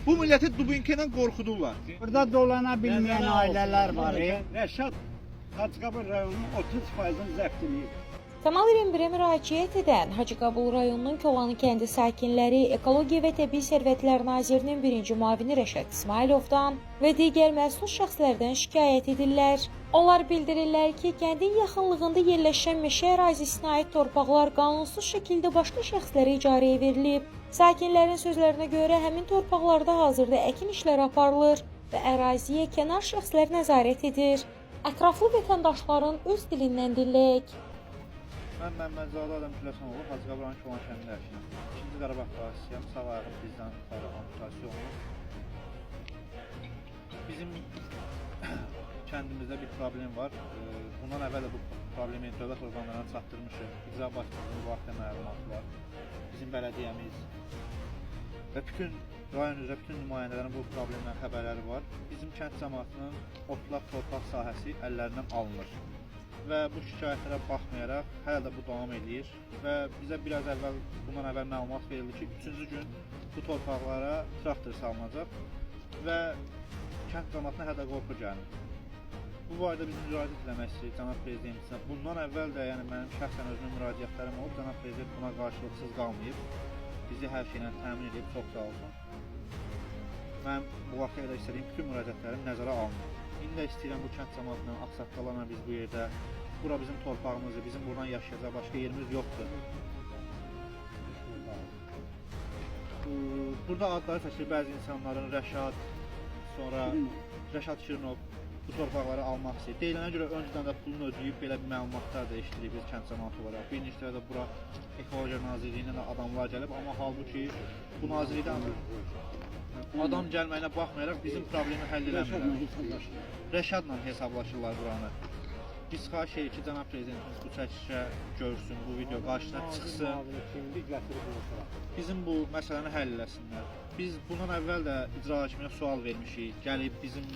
Bu milleti dubinkeyle korkudurlar. Burada dolana bilmeyen aileler var. Rəşad Hacıqabul rayonunun 30%-ni zəbt edib. Kanal 21-ə müraciət edən Hacıqabul rayonunun Kolanı kəndi sakinləri Ekologiya və Təbii Sərvətlər Nazirinin birinci müavini Rəşad İsmailovdan və digər məsul şəxslərdən şikayət edirlər. Onlar bildirirlər ki, kəndin yaxınlığında yerləşən meşə ərazisinə aid torpaqlar qanunsuz şəkildə başqa şəxslərə icarəyə verilib. Sakinlərin sözlərinə görə həmin torpaqlarda hazırda əkin işləri aparılır və əraziyə kənar şəxslər nəzarət edir. Ətraflı vətəndaşların öz dilindən dinləyək. Mən Məmmədzadə Adam Güləsanoğlu, Hacıqabul rayonu Kolan kəndində yaşayıram. 2-ci Qarabağ Qaysiyəm, sağ ayağım bizdən yuxarı amputasiya olunub. Bizim kəndimizdə bir problem var. Bundan əvvəl də bu problemi dövlət orqanlarına çatdırmışıq. İcra başçısının bu haqda məlumatı var. Bizim bələdiyyəmiz və bütün rayon üzrə bütün nümayəndələrin bu problemdən xəbərləri var. Bizim kənd cəmaatının otlaq torpaq sahəsi əllərindən alınır. Və bu şikayətlərə baxmayaraq hələ də bu davam edir və bizə biraz əvvəl bundan əvvəl məlumat verildi ki, 3-cü gün bu torpaqlara traktor salınacaq və kənd cəmaatına hələ də qorxu gəlir. Bu barədə biz müraciət etmək istəyirik cənab prezidentimizə. Bundan əvvəl də yəni mənim şəxsən özümün müraciətlərim olub, cənab prezident buna qarşılıqsız qalmayıb. Bizi hər şeylə təmin edib, çox sağ olsun. Mən bu vaxta qədər istədiyim bütün müraciətlərim nəzərə alınır. İndi də istəyirəm bu kənd cəmaatına, ağsaqqallarla biz bu yerdə, bura bizim torpağımızdır, bizim buradan yaşayacaq başqa yerimiz yoxdur. Burada adları çəkilir bəzi insanların Rəşad, sonra Rəşad Şirinov bu torpaqları almaq istəyir. Deyilənə görə öncədən də pulunu ödəyib belə bir məlumatlar da eşitdirik biz kənd cəmaatı olaraq. Bir neçə də bura Ekologiya Nazirliyindən də adamlar gəlib, amma halbuki bu nazirlikdən adam gəlməyinə baxmayaraq bizim problemi həll eləmirlər. Rəşadla hesablaşırlar buranı. Biz xahiş edirik ki, cənab prezidentimiz bu çəkişə görsün, bu video qarşısına çıxsın. Bizim bu məsələni həll eləsinlər. Biz bundan əvvəl də icra hakiminə sual vermişik, gəlib bizim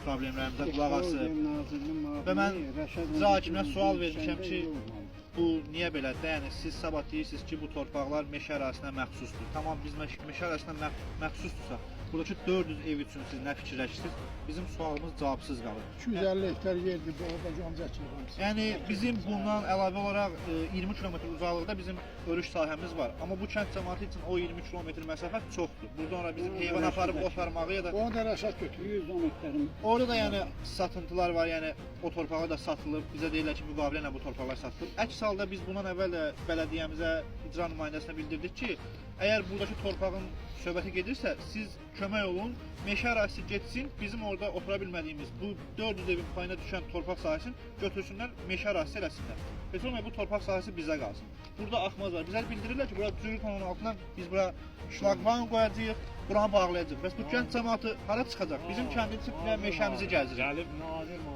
problemlərimizə qulaq asıb. Və mən icra hakiminə sual vermişəm ki, bu niyə belədir? Yəni siz sabah deyirsiniz ki, bu torpaqlar meşə ərazisinə məxsusdur. Tamam, biz meşə ərazisinə məxsusdursa, buradakı 400 ev üçün siz nə fikirləşirsiniz? Bizim sualımız cavabsız qalır. 250 hektar yerdir, bu orada ancaq çıxırıq. Yəni bizim bundan əlavə olaraq 20 kilometr uzaqlıqda bizim örüş sahəmiz var. Amma bu kənd cəmaatı üçün o 20 kilometr məsafə çoxdur. Buradan ora bizim heyvan aparıb otarmağı ya da O da Rəşad götürür 110 hektarın. orada da yəni satıntılar var, yəni o torpağı da satılıb. Bizə deyirlər ki, müqavilə ilə bu torpaqlar satılıb. Əks halda biz bundan əvvəl də bələdiyyəmizə, icra nümayəndəsinə bildirdik ki, əgər buradakı torpağın söhbəti gedirsə, siz kömək olun, meşə ərazisi getsin, bizim orada otura bilmədiyimiz bu 400 evin payına düşən torpaq sahəsini götürsünlər, meşə ərazisi eləsinlər. Və sonra bu torpaq sahəsi bizə qalsın. Burada axmaz var. Bizə bildirirlər ki, bura Zürük kanalının altından biz bura şlaqvan qoyacağıq, buranı bağlayacağıq. Bəs bu kənd cəmaatı hara çıxacaq? Bizim kəndin tipinə meşəmizi gəzdirir.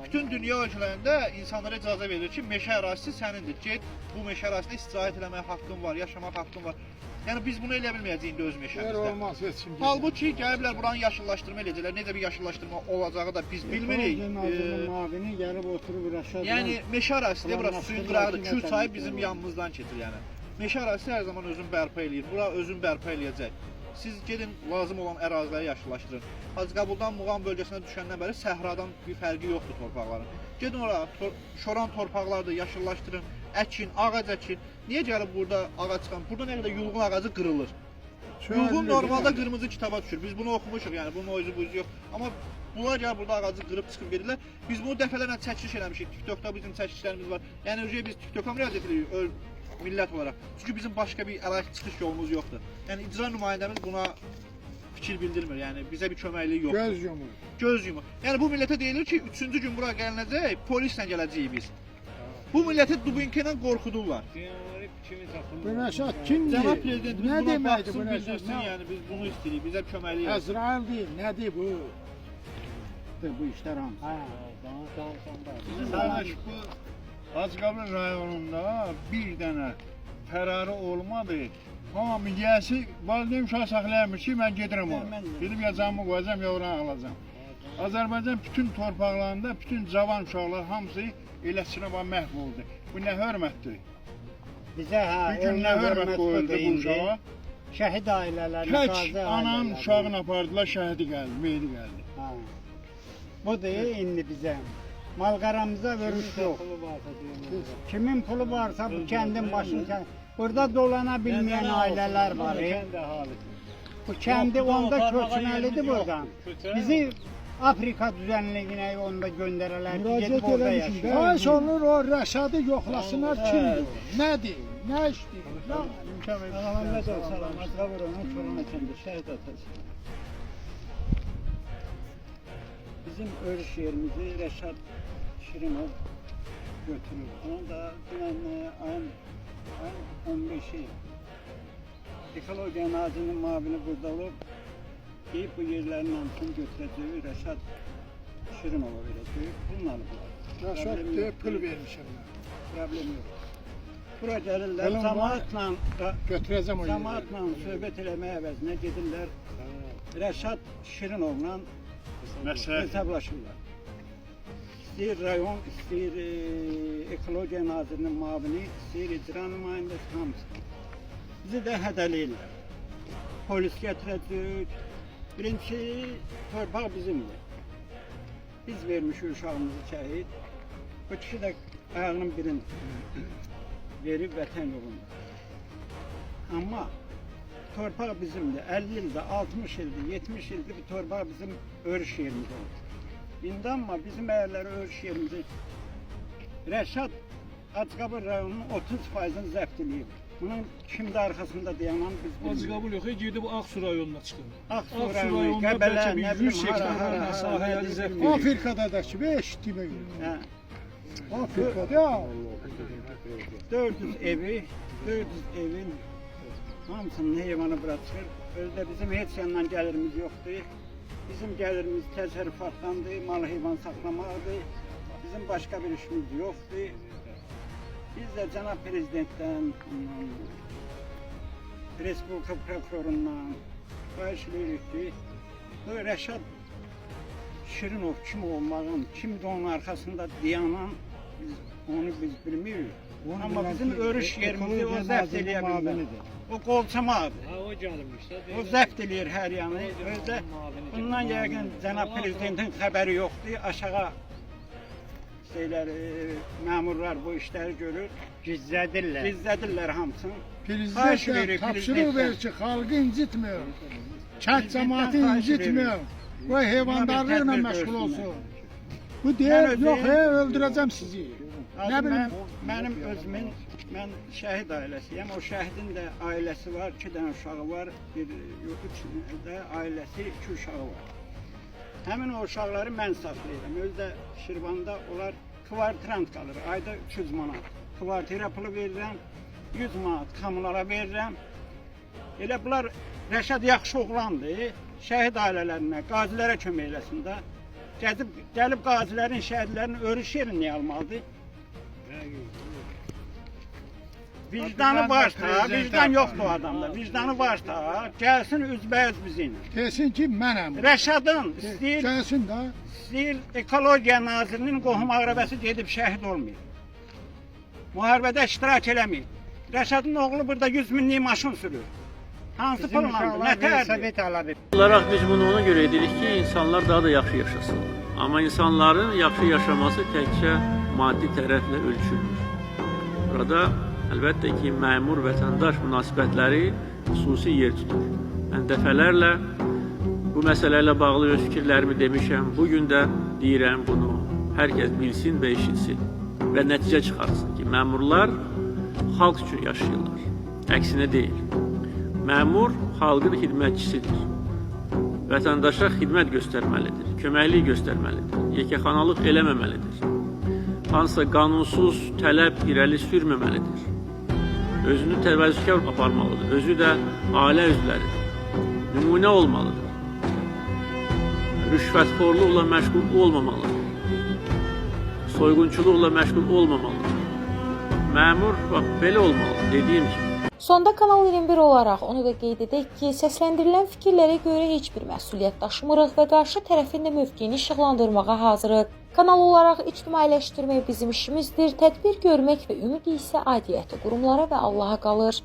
Bütün dünya ölkələrində insanlara icazə verilir ki, meşə ərazisi sənindir. Get, bu meşə ərazisində istirahət eləməyə haqqın var, yaşamaq haqqın var. Yəni biz bunu eləyə bilməyəcəyik indi öz meşəmizdə. Olmaz heç kim. Halbuki gəliblər buranı yaşıllaşdırma eləyəcəklər. Necə bir yaşıllaşdırma olacağı da biz bilmirik. Nazirinin müavini gəlib oturub Rəşadla. Yəni meşə ərazisi bura suyun qırağıdır. Kür çayı bizim yanımızdan keçir yəni. Meşə ərazisi hər zaman özünü bərpa eləyir. Bura özünü bərpa eləyəcək. Siz gedin lazım olan əraziləri yaşıllaşdırın. Hacıqabuldan Muğan bölgəsinə düşəndən bəri səhradan bir fərqi yoxdur torpaqların. Gedin ora şoran torpaqlarda yaşıllaşdırın, əkin, ağac əkin. Niyə gəlib burada ağac çıxan? Burada nə qədər yulğun ağacı qırılır. Yulğun normalda qırmızı kitaba düşür. Biz bunu oxumuşuq, yəni bunun o üzü bu üzü yox. Amma bunlar gəlib burada ağacı qırıb çıxıb gedirlər. Biz bunu dəfələrlə çəkiliş eləmişik. TikTokda bizim çəkilişlərimiz var. Yəni biz TikToka müraciət edirik millət olaraq. Çünki bizim başqa bir ərazi çıxış yolumuz yoxdur. Yəni icra nümayəndəmiz buna fikir bildirmir. Yəni bizə bir köməkliyi yoxdur. Göz yumur. Göz yumur. Yəni bu millətə deyilir ki, 3-cü gün bura gəlinəcək, polislə gələcəyik biz. Bu milləti dubinke ilə qorxudurlar. Bu Rəşad kimdir? Cənab prezidentimiz nə buna deməkdir baxsın, bu Rəşad? bildirsin, yəni biz bunu istəyirik, bizə köməklik etsin. Əzrail deyil, nədir bu? Bu işlər hamısı. Qardaş, bu Hacıqabul rayonunda bir dənə fərarı olmadı. Hamı yiyəsi valideyn uşaq saxlayamır ki, mən gedirəm ora. Gedib yacağımı qoyacam, ya oranı alacam. Azərbaycan bütün torpaqlarında bütün cavan uşaqlar hamısı eləsinə məhv oldu. Bu nə hörmətdir? Bizə Bir gün nə hörmət qoyuldu bu uşağa? Şəhid ailələrinə, Tək qazi ananın ailələrinə. uşağını apardılar, şəhidi gəldi, meydi gəldi. Ha. Budur indi bizə. Malqaramıza vörüş yox. Kimin pulu varsa bu kəndin başını. Burada dolana bilməyən ailələr var. Bu kəndi onda köçməlidir buradan. Bizi Afrika düzənliyinə onda göndərələr. Müraciət eləmişim. Xahiş olunur o Rəşadı yoxlasınlar kimdir? Nədir? Nə işləyir? Məhəmməd ol, salamat qabır onun çoluna kəndə şəhid atası. Bizim örüş yerimizi Rəşad Şirinov götürür. Onu da ayın 15'i Ekologiya Nazirinin mavini burada olub deyib bu yerlərin hamısını götürəcək Rəşad Şirinova verəcək. Bununla alıblar. Rəşad deyib pul vermişəm. Problem yox. Bura gəlirlər, Pulun var. Götürəcəm o yerləri. Cəmaatla söhbət eləmək əvəzinə gedirlər. Rəşad Şirinovla hesablaşırlar. İstəyir rayon, istəyir Ekologiya Nazirinin mavini, istəyir icra nümayəndəsi hamısı. Bizi də hədələyirlər. Polis gətirəcək. Birinci torpaq bizimdir. Biz vermişik uşağımızı şəhid. Bu kişi də ayağının birini verib vətən yolunda. Amma torpaq bizimdir. 50 ildir, 60 ildir, 70 ildir bu torpaq bizim örüş yerimiz olur. İndi amma bizim əyərləri örüş yerimizi Rəşad Acıqabul rayonunun 30%'ını zəbt edib. Bunun kimdə arxasında dayanan biz bilmirik. Acıqabul yox, girdi bu Ağsu rayonuna çıxır. Ağsu Ağsu rayonu, rayonunda Qəbələ, bəlkə bir nə 100 bilim, hektar hara, sahəyə zəbt edib. Afrikada da ki, eşitdiyimə görə. Hə. Afrikada 400 evin hamısının heyvanı bura çıxır. Özdə bizim heç yandan gəlirimiz yoxdur. Bizim gəlirimiz təsərrüfatdandır, mal heyvan saxlamaqdır. Bizim başqa bir işimiz yoxdur. Biz də cənab prezidentdən, Respublika prokurorundan xahiş edirik ki, bu Rəşad Şirinov kim olmağın, kimdir onun arxasında dayanan, onu biz bilmirik. Amma bizim örüş yerimizi o zəbt eləyə bilmir. O qolçamadır. O zəbt eləyir hər yanı. Özdə bundan yəqin cənab prezidentin xəbəri yoxdur. Aşağı məmurlar bu işləri görür. Gizlədirlər hamısını. prezident tapşırıq verir ki, xalqı incitmiyor. Kənd cəmaatı incitmiyor. Bu heyvandarlıqla məşğul olsun. Bu deyir, yox, öldürəcəm sizi. Nə bilim, Mənim özümün, mən şəhid ailəsiyəm. O şəhidin də ailəsi var, 2 dənə uşağı var, 3 də ailəsi, 2 uşağı var. Həmin o uşaqları mən saxlayıram. Özdə Şirvanda onlar kvartirant qalır, ayda 300 manat. Kvartira pulu verirəm, 100 manat kommunala verirəm. Elə bunlar Rəşad yaxşı oğlandır, şəhid ailələrinə, qazilərə kömək eləsin də. Gəlib qazilərin, şəhidlərin örüş yerini niyə almalıdır? Vicdanı var da, vicdan yoxdur o adamda. Vicdanı var da, gəlsin üzbəüz bizimlə. desin ki, mənəm. Rəşadın Gəlsin də. istəyir Ekologiya Nazirinin qohum əqrəbəsi gedib şəhid olmayıb. Müharibədə iştirak eləməyib. Rəşadın oğlu burada 100 minlik maşın sürür. Hansı pulla, nə tərdir? Olaraq biz bunu ona görə edirik ki, insanlar daha da yaxşı yaşasın. Amma insanların yaxşı yaşaması təkcə maddi tərəflə ölçülmür. Burada əlbəttə ki, məmur vətəndaş münasibətləri xüsusi yer tutur. Mən dəfələrlə bu məsələ ilə bağlı öz fikirlərimi demişəm. Bugün də deyirəm bunu, hər kəs bilsin və eşitsin və nəticə çıxarsın ki, məmurlar xalq üçün yaşayırlar, əksinə deyil. Məmur xalqın xidmətçisidir. Vətəndaşa xidmət göstərməlidir, köməklik göstərməlidir, yekəxanalıq eləməməlidir. Hansısa qanunsuz tələb irəli sürməməlidir. Özünü təvəzzükar aparmalıdır, özü də ailə üzvləridir. Nümunə olmalıdır. Rüşvətxorluqla məşğul olmamalıdır. Soyğunçuluqla məşğul olmamalıdır. Məmur belə olmalıdır, dediyim kimi. Sonda Kanal 21 olaraq onu da qeyd edək ki, səsləndirilən fikirlərə görə heç bir məsuliyyət daşımırıq və qarşı tərəfin də mövqeyini işıqlandırmağa hazırıq. Kanal olaraq ictimailəşdirmək bizim işimizdir, tədbir görmək və ümid isə aidiyyəti qurumlara və Allaha qalır.